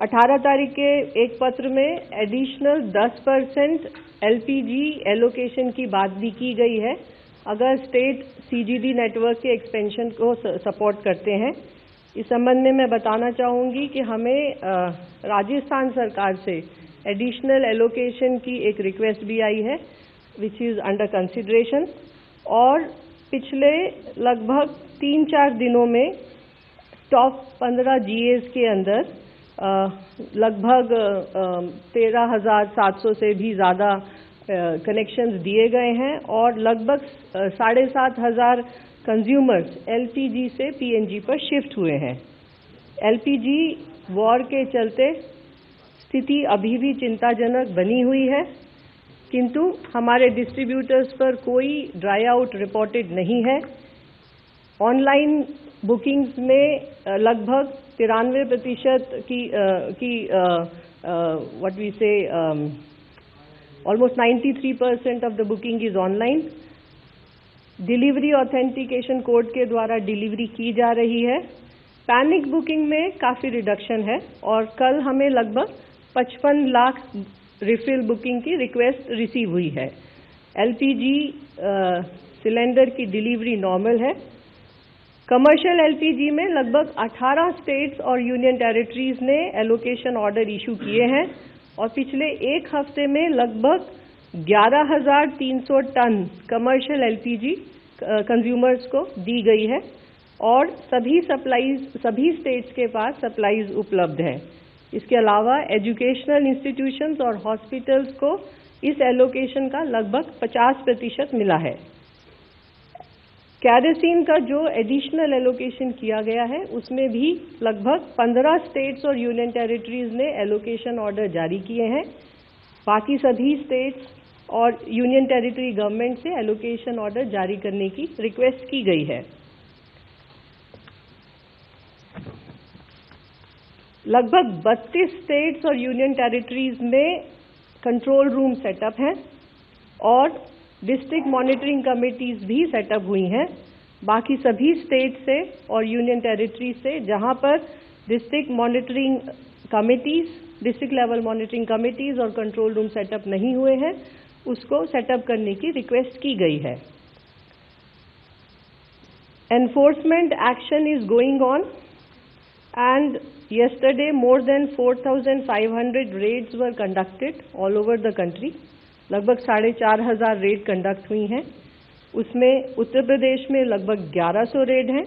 18 तारीख के एक पत्र में एडिशनल 10% LPG एलोकेशन की बात भी की गई है अगर स्टेट CGD नेटवर्क के एक्सपेंशन को सपोर्ट करते हैं। इस संबंध में मैं बताना चाहूँगी कि हमें राजस्थान सरकार से एडिशनल एलोकेशन की एक रिक्वेस्ट भी आई है विच इज़ अंडर कंसिडरेशन, और पिछले लगभग 3-4 दिनों में टॉप 15 GAs के अंदर लगभग 13,700 से भी ज़्यादा कनेक्शंस दिए गए हैं और लगभग 7,500 कंज्यूमर्स LPG से PNG पर शिफ्ट हुए हैं। LPG वॉर के चलते स्थिति अभी भी चिंताजनक बनी हुई है, किंतु हमारे डिस्ट्रीब्यूटर्स पर कोई ड्राई आउट रिपोर्टेड नहीं है। ऑनलाइन बुकिंग्स में लगभग 93% की व्हाट वी से almost 93% of the booking is online. Delivery authentication code के द्वारा डिलीवरी की जा रही है। पैनिक बुकिंग में काफ़ी रिडक्शन है और कल हमें लगभग 55 लाख रिफिल बुकिंग की रिक्वेस्ट रिसीव हुई है। LPG सिलेंडर की डिलीवरी नॉर्मल है। कमर्शियल LPG में लगभग 18 स्टेट्स और यूनियन टेरिटरीज ने एलोकेशन ऑर्डर इशू किए हैं और पिछले एक हफ्ते में लगभग 11,300 टन कमर्शियल LPG कंज्यूमर्स को दी गई है और सभी स्टेट्स के पास सप्लाईज उपलब्ध है। इसके अलावा एजुकेशनल इंस्टीट्यूशंस और हॉस्पिटल्स को इस एलोकेशन का लगभग 50% मिला है। कैरोसिन का जो एडिशनल एलोकेशन किया गया है उसमें भी लगभग 15 स्टेट्स और यूनियन टेरिटरीज ने एलोकेशन ऑर्डर जारी किए हैं। बाकी सभी स्टेट्स और यूनियन टेरिटरी गवर्नमेंट से एलोकेशन ऑर्डर जारी करने की रिक्वेस्ट की गई है। लगभग 32 स्टेट्स और यूनियन टेरिटरीज में कंट्रोल रूम सेटअप हैं और डिस्ट्रिक्ट मॉनिटरिंग कमेटीज भी सेटअप हुई हैं। बाकी सभी स्टेट से और यूनियन टेरिटरी से जहां पर district monitoring committees, district level monitoring committees और कंट्रोल रूम सेटअप नहीं हुए हैं उसको सेटअप करने की रिक्वेस्ट की गई है। Enforcement action is going on and yesterday more than 4,500 raids were conducted all over the country। लगभग 4,500 रेड कंडक्ट हुई हैं। उसमें उत्तर प्रदेश में लगभग 1100 रेड हैं।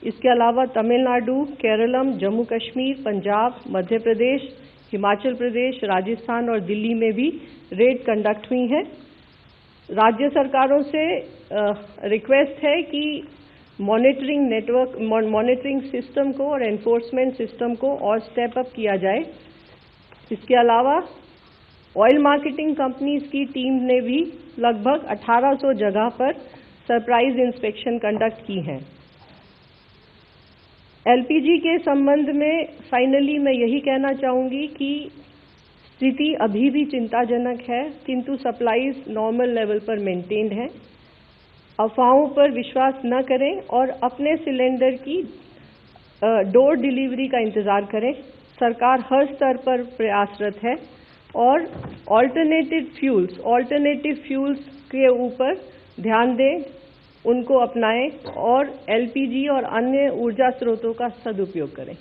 इसके अलावा तमिलनाडु, केरलम, जम्मू कश्मीर, पंजाब, मध्य प्रदेश, हिमाचल प्रदेश, राजस्थान और दिल्ली में भी रेड कंडक्ट हुई हैं। राज्य सरकारों से रिक्वेस्ट है कि मॉनिटरिंग सिस्टम को और एनफोर्समेंट सिस्टम को और स्टेप अप किया जाए। इसके अलावा ऑयल मार्केटिंग कंपनीज की टीम ने भी लगभग 1800 जगह पर सरप्राइज इंस्पेक्शन कंडक्ट की हैं। LPG के संबंध में फाइनली मैं यही कहना चाहूँगी कि स्थिति अभी भी चिंताजनक है, किंतु सप्लाईज नॉर्मल लेवल पर मेंटेन्ड है। अफवाहों पर विश्वास न करें और अपने सिलेंडर की डोर डिलीवरी का इंतज़ार करें। सरकार हर स्तर पर प्रयासरत है और ऑल्टरनेटिव फ्यूल्स के ऊपर ध्यान दें, उनको अपनाएं और LPG और अन्य ऊर्जा स्रोतों का सदुपयोग करें।